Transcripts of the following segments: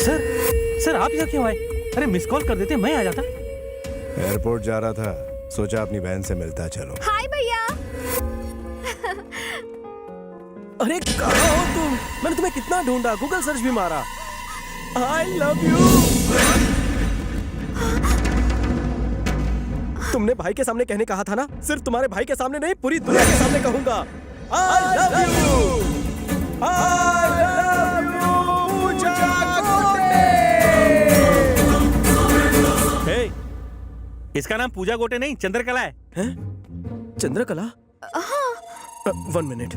Sir sir आप यहाँ क्यों आए? अरे मिस कॉल कर देते मैं आ जाता। एयरपोर्ट जा रहा था, सोचा अपनी बहन से मिलता चलो। हाय भैया। अरे कहाँ हो तुम? मैंने तुम्हें कितना ढूंढा, गूगल सर्च भी मारा। आई लव यू। तुमने भाई के सामने कहने कहा था ना? सिर्फ तुम्हारे भाई के सामने नहीं, पूरी दुनिया के सामने कहूंगा। I love you. I love you Pooja Gote. Hey, इसका नाम पूजा गोटे नहीं चंद्रकला है। हैं? चंद्रकला? हाँ। 1 मिनट।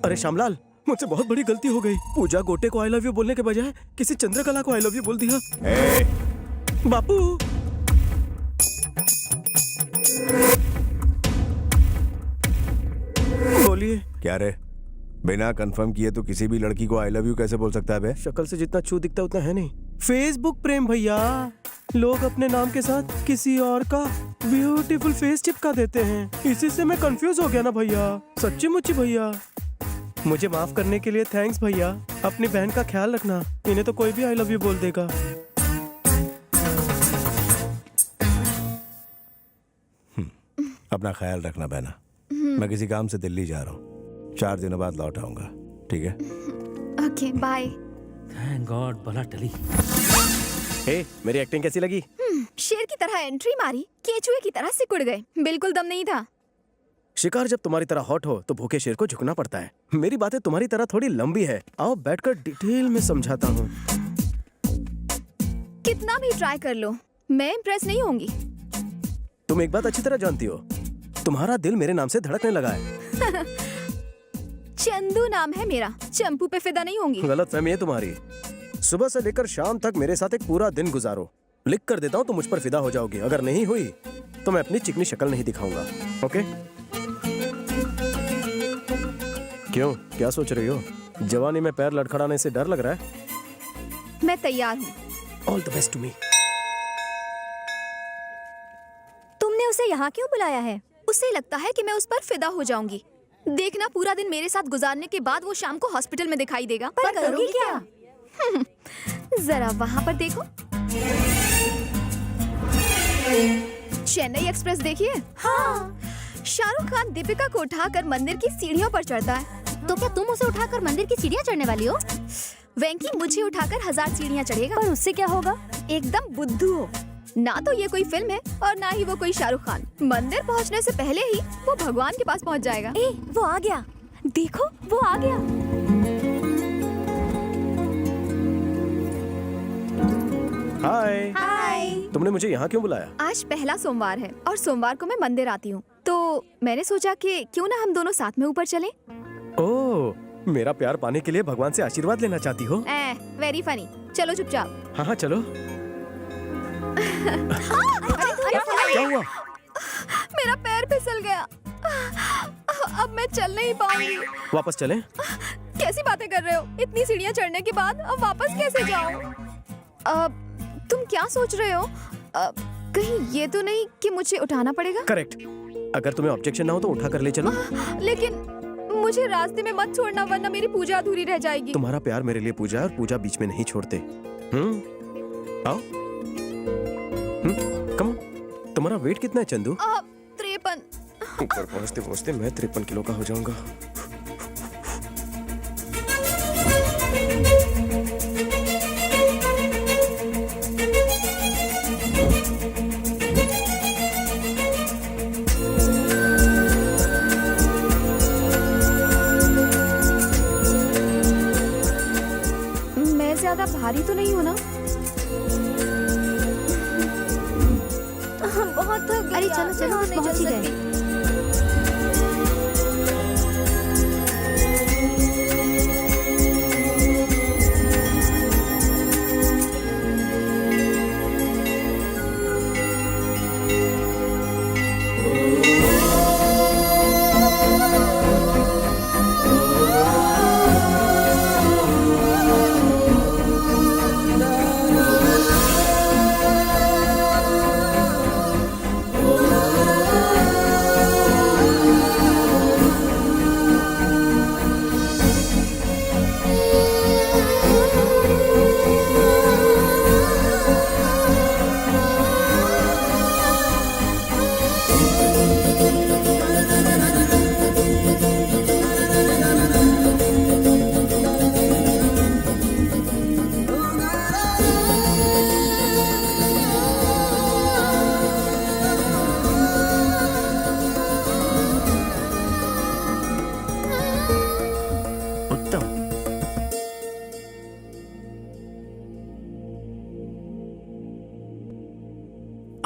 अरे श्यामलाल, मुझसे बहुत बड़ी गलती हो गई। पूजा गोटे को आई लव यू बोलने के बजाय किसी चंद्रकला को आई लव यू बोल दिया। बापू। बोलिए। क्या रे, बिना कंफर्म किए तो किसी भी लड़की को आई लव यू कैसे बोल सकता है बे? शक्ल से जितना छू दिखता उतना है नहीं। फेसबुक प्रेम भैया, लोग अपने नाम के साथ किसी और का ब्यूटीफुल फेस चिपका देते हैं। इसी से मैं कंफ्यूज हो गया ना भैया। सच्ची मुच्ची भैया, मुझे माफ करने के लिए थैंक्स भैया। अपनी बहन का ख्याल रखना, इन्हें तो कोई भी आई लव यू बोल देगा। अपना ख्याल रखना बहना। मैं किसी काम से दिल्ली जा रहा हूँ, 4 दिनों बाद लौट आऊंगा, ठीक है? Okay bye. थैंक गॉड बला टली। हे, मेरी एक्टिंग कैसी लगी? शेर की तरह एंट्री मारी, केचुए की तरह सिकुड़ गए। बिल्कुल दम नहीं था। शिकार जब तुम्हारी तरह हॉट हो तो भूखे शेर को झुकना पड़ता है। मेरी बातें तुम्हारी तरह थोड़ी लंबी है, आओ बैठकर डिटेल में समझाता हूँ। कितना भी ट्राई कर लो, मैं इम्प्रेस नहीं होंगी। तुम एक बात अच्छी तरह जानती हो, तुम्हारा दिल मेरे नाम से धड़कने लगा है। चंदू नाम है मेरा, चंपू पे फिदा नहीं होंगी। गलत फहमी है तुम्हारी। सुबह से लेकर शाम तक मेरे साथ एक पूरा दिन गुजारो, लिख कर देता हूँ तो मुझ पर फिदा हो जाओगी। अगर नहीं हुई तो मैं अपनी चिकनी शक्ल नहीं दिखाऊंगा। ओके? क्यों, क्या सोच रही हो? जवानी में पैर लड़खड़ाने से डर लग रहा है? मैं तैयार हूँ। All the best to me. तुमने उसे यहाँ क्यों बुलाया है? उसे लगता है कि मैं उस पर फिदा हो जाऊंगी। देखना, पूरा दिन मेरे साथ गुजारने के बाद वो शाम को हॉस्पिटल में दिखाई देगा। पर करोगी क्या? जरा वहाँ पर देखो। चेन्नई एक्सप्रेस देखिए। हाँ। शाहरुख खान दीपिका को उठाकर मंदिर की सीढ़ियों पर चढ़ता है। तो क्या तुम उसे उठाकर मंदिर की सीढ़ियाँ चढ़ने वाली हो? वेंकी मुझे उठाकर 1000 सीढ़ियाँ चढ़ेगा। पर उससे क्या होगा? एकदम बुद्धू हो। ना तो ये कोई फिल्म है और ना ही वो कोई शाहरुख खान। मंदिर पहुंचने से पहले ही वो भगवान के पास पहुंच जाएगा। ए, वो आ गया। देखो, वो आ गया। हाय। हाय। तुमने मुझे यहाँ क्यों बुलाया? आज पहला सोमवार है और सोमवार को मैं मंदिर आती हूँ, तो मैंने सोचा कि क्यों ना हम दोनों साथ में ऊपर चलें। ओह, मेरा प्यार पाने के लिए भगवान से आशीर्वाद लेना चाहती हो? Very funny. चलो चुपचाप। हाँ हाँ चलो। क्या हुआ? मेरा पैर फिसल गया। अब मैं चल नहीं पाऊंगी। वापस चलें? कैसी बातें कर रहे हो? इतनी सीढ़ियाँ चढ़ने के बाद अब वापस कैसे जाऊं? तुम क्या सोच रहे हो? कहीं ये तो नहीं कि मुझे उठाना पड़ेगा? करेक्ट। अगर तुम्हें ऑब्जेक्शन ना हो तो उठा कर ले चलो। लेकिन मुझे रास्ते में मत छोड़ना, वरना मेरी पूजा अधूरी रह जाएगी। तुम्हारा प्यार मेरे लिए पूजा है और पूजा बीच में नहीं छोड़ते। आओ। Come on. तुम्हारा वेट कितना है चंदू? 53। ऊपर पहुंचते पहुंचते मैं 53 किलो का हो जाऊंगा। मैं ज्यादा भारी तो नहीं हूँ ना? बहुत थक गई। अरे चलो चलो, नहीं पहुंच ही चल गए। सकती।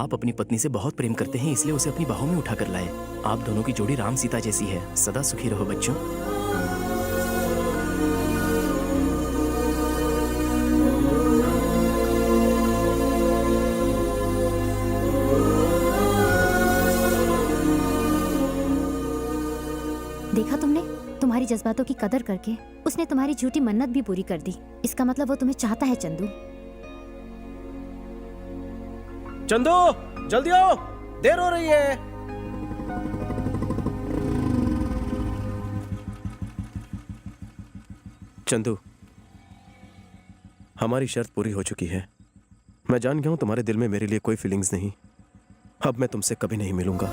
आप अपनी पत्नी से बहुत प्रेम करते हैं, इसलिए उसे अपनी बाहों में उठा कर लाए। आप दोनों की जोड़ी राम सीता जैसी है। सदा सुखी रहो बच्चों। देखा तुमने, तुम्हारी जज्बातों की कदर करके उसने तुम्हारी झूठी मन्नत भी पूरी कर दी। इसका मतलब वो तुम्हें चाहता है चंदू। चंदू जल्दी आओ, देर हो रही है। चंदू, हमारी शर्त पूरी हो चुकी है। मैं जान गया हूं तुम्हारे दिल में मेरे लिए कोई फीलिंग्स नहीं। अब मैं तुमसे कभी नहीं मिलूंगा।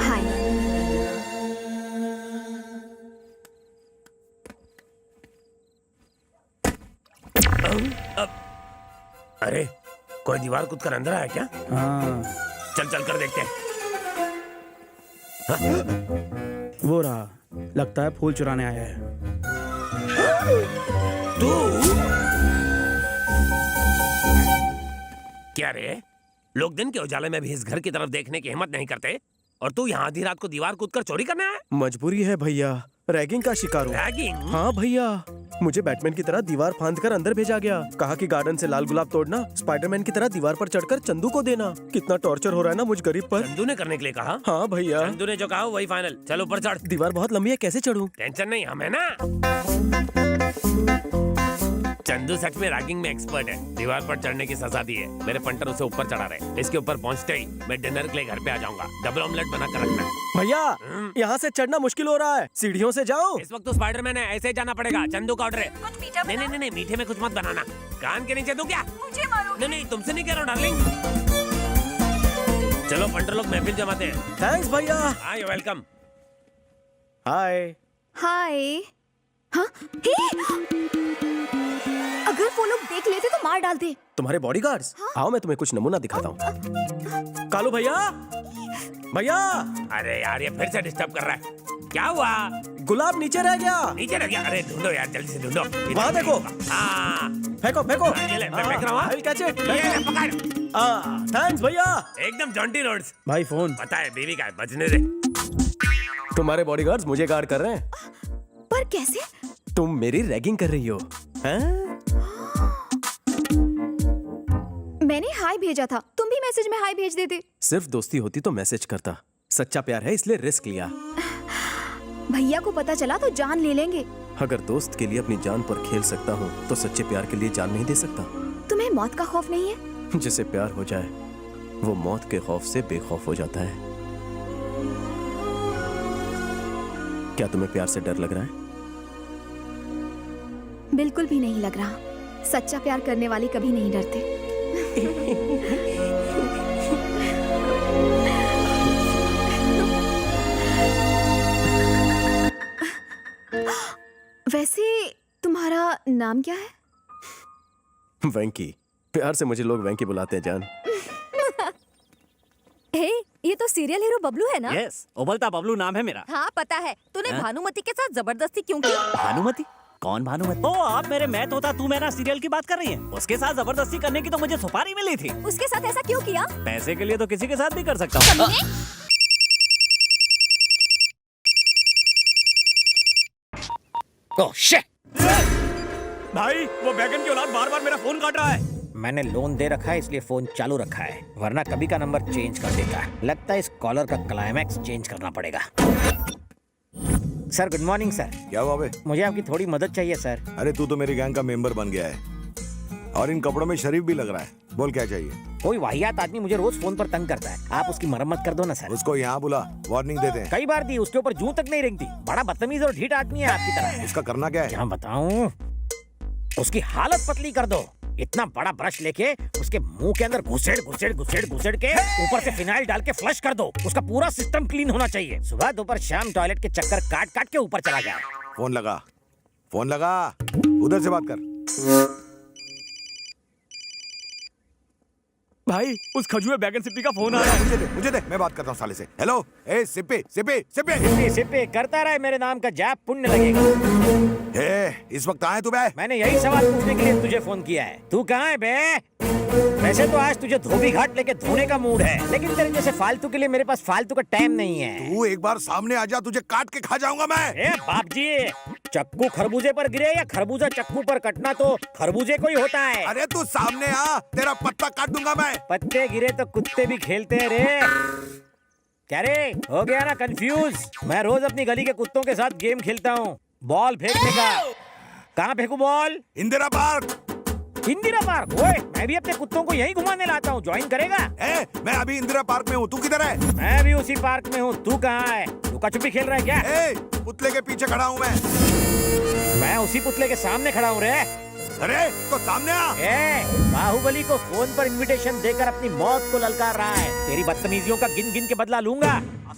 हाय। अरे कोई दीवार कूद कर अंदर आया क्या? हाँ, चल चल कर देखते हैं। वो रहा, लगता है फूल चुराने आया है। तू क्या रे? लोग दिन के उजाले में भी इस घर की तरफ देखने की हिम्मत नहीं करते और तू यहाँ आधी रात को दीवार कूदकर चोरी करना है? मजबूरी है भैया, रैगिंग का शिकार हूँ। रैगिंग? हाँ भैया, मुझे बैटमैन की तरह दीवार फांद कर अंदर भेजा गया। कहा कि गार्डन से लाल गुलाब तोड़ना, स्पाइडरमैन की तरह दीवार पर चढ़कर चंदू को देना। कितना टॉर्चर हो रहा है ना मुझ गरीब पर। चंदू ने करने के लिए कहा? हाँ भैया। चंदू ने जो कहा वही फाइनल। चलो ऊपर चढ़। दीवार बहुत लंबी है, कैसे चढ़ूं? टेंशन नहीं, हमें ना। चंदू सच में रैगिंग में एक्सपर्ट है। दीवार पर चढ़ने की सजा दी है। मेरे पंटर उसे ऊपर चढ़ा रहे। इसके ऊपर पहुंचते ही मैं डिनर के लिए घर पे आ जाऊंगा। डबल ऑमलेट बना कर रखना। भैया यहाँ से चढ़ना मुश्किल हो रहा है, सीढ़ियों से जाओ। इस वक्त तो स्पाइडरमैन है, ऐसे ही जाना पड़ेगा। चंदू का ऑर्डर है। नहीं नहीं नहीं, मीठे में कुछ मत बनाना। कान के नीचे दो क्या? मुझे मारो। नहीं नहीं, तुमसे नहीं कह रहा हूँ डार्लिंग। चलो पंटर लोग महफिल जमाते हैं। थैंक्स भैया। हाँ, यू वेलकम। हाय। हाय। हाँ? हे! अगर वो लोग देख लेते तो मार डालते। तुम्हारे बॉडीगार्ड्स? आओ मैं तुम्हें कुछ नमूना दिखाता हूँ। कालू भैया, भैया। अरे यार, ये फिर से डिस्टर्ब कर रहा है। क्या हुआ? गुलाब नीचे रह गया। नीचे रह गया? अरे ढूंढो यार, जल्दी से ढूंढो। वहाँ देखो। हाँ, फेंको फेंको। ये ले, मैं फेंक रहा हूँ। I'll catch it. ये ले, पकड़। थैंक्स भैया। एकदम जॉन्टी रोड्स। भाई फोन। पता है बीवी का है, बचने दे। तुम्हारे बॉडीगार्ड्स मुझे गार्ड कर रहे हैं। पर कैसे? तुम मेरी रैगिंग कर रही हो हैं? मैंने हाय भेजा था, तुम भी मैसेज में हाय भेज देते। सिर्फ दोस्ती होती तो मैसेज करता। सच्चा प्यार है इसलिए रिस्क लिया। भैया को पता चला तो जान ले लेंगे। अगर दोस्त के लिए अपनी जान पर खेल सकता हूँ तो सच्चे प्यार के लिए जान नहीं दे सकता। तुम्हें मौत का खौफ नहीं है? जिसे प्यार हो जाए वो मौत के खौफ से बेखौफ हो जाता है। क्या तुम्हें प्यार से डर लग रहा है? बिल्कुल भी नहीं लग रहा। सच्चा प्यार करने वाले कभी नहीं डरते। वैसे तुम्हारा नाम क्या है? वेंकी। प्यार से मुझे लोग वेंकी बुलाते हैं जान। हे, ये तो सीरियल हीरो बबलू है ना? यस, उबलता बबलू नाम है मेरा। हाँ पता है। तूने हाँ? भानुमति के साथ जबरदस्ती क्यों की? भानुमति? कौन भानुमति? ओ, आप मेरे मैथ होता तू मेरा सीरियल की बात कर रही हैं? उसके साथ जबरदस्ती करने की तो मुझे सुपारी मिली थी। उसके साथ ऐसा क्यों किया? पैसे के लिए तो किसी के साथ भी कर सकता हूँ। Oh shit! भाई, वो बैगन की औलाद बार-बार मेरा फोन काट रहा है। मैंने लोन दे रखा है इसलिए फोन चालू रखा है, वरना कभी का नंबर चेंज कर देता है। लगता है इस कॉलर का क्लाइमैक्स चेंज करना पड़ेगा। Sir good morning sir. क्या हुआ बे? मुझे आपकी थोड़ी मदद चाहिए सर। अरे तू तो मेरी गैंग का मेंबर बन गया है और इन कपड़ों में शरीफ भी लग रहा है। बोल क्या चाहिए? कोई वाहियात आदमी मुझे रोज फोन पर तंग करता है, आप उसकी मरम्मत कर दो ना सर। उसको यहाँ बुला, वार्निंग देते हैं। कई बार दी, उसके ऊपर जूं तक नहीं रेंगती। बड़ा बदतमीज और ढीठ आदमी है आपकी तरह। उसका करना क्या है? क्या बताऊं? उसकी हालत पतली कर दो। इतना बड़ा ब्रश लेके उसके मुंह के अंदर घुसेड़ घुसेड़ घुसेड़ घुसेड़ के ऊपर से फिनाइल डाल के फ्लश कर दो। उसका पूरा सिस्टम क्लीन होना चाहिए। सुबह दोपहर शाम टॉयलेट के चक्कर काट काट के ऊपर चला जाए। फोन लगा, फोन लगा, उधर से बात कर। भाई उस खजुए बैगन सिप्पी का फोन आ रहा है। मुझे दे, मैं बात करता हूँ साले से। हेलो, ए सिप्पी सिप्पी सिप्पी। सिप्पी सिप्पी करता रहे, मेरे नाम का जाप पुण्य लगेगा। इस वक्त कहाँ है तू बे? मैंने यही सवाल पूछने के लिए तुझे फोन किया है। तू कहाँ है बे? वैसे तो आज तुझे धोबी घाट लेके धोने का मूड है, लेकिन तेरे जैसे फालतू के लिए मेरे पास फालतू का टाइम नहीं है। तू एक बार सामने आ जा, तुझे काट के खा जाऊंगा मैं। ए बाप जी, चक्कू खरबूजे पर गिरे या खरबूजा चक्कू पर कटना तो खरबूजे को ही होता है। अरे तू सामने आ, तेरा पत्ता काट दूंगा मैं। पत्ते गिरे तो कुत्ते भी खेलते हैं रे। क्या रे, हो गया ना कंफ्यूज? मैं रोज अपनी गली के कुत्तों के साथ गेम खेलता हूँ, बॉल फेंकने का। कहाँ फेंकू ball? Indira park. Indira park? ओए, मैं भी अपने कुत्तों को यहीं घुमाने लाता हूँ, ज्वाइन करेगा? मैं अभी इंदिरा पार्क में हूँ, तू किधर है? मैं भी उसी पार्क में हूँ, तू कहाँ है? लुका छुपी खेल रहा है क्या? पुतले के पीछे खड़ा हूँ मैं उसी पुतले के सामने खड़ा हूँ रे। अरे तो सामने आ। बाहुबली को फोन पर इनविटेशन देकर अपनी मौत को ललकार रहा है। तेरी बदतमीजियों का गिन गिन के बदला लूंगा।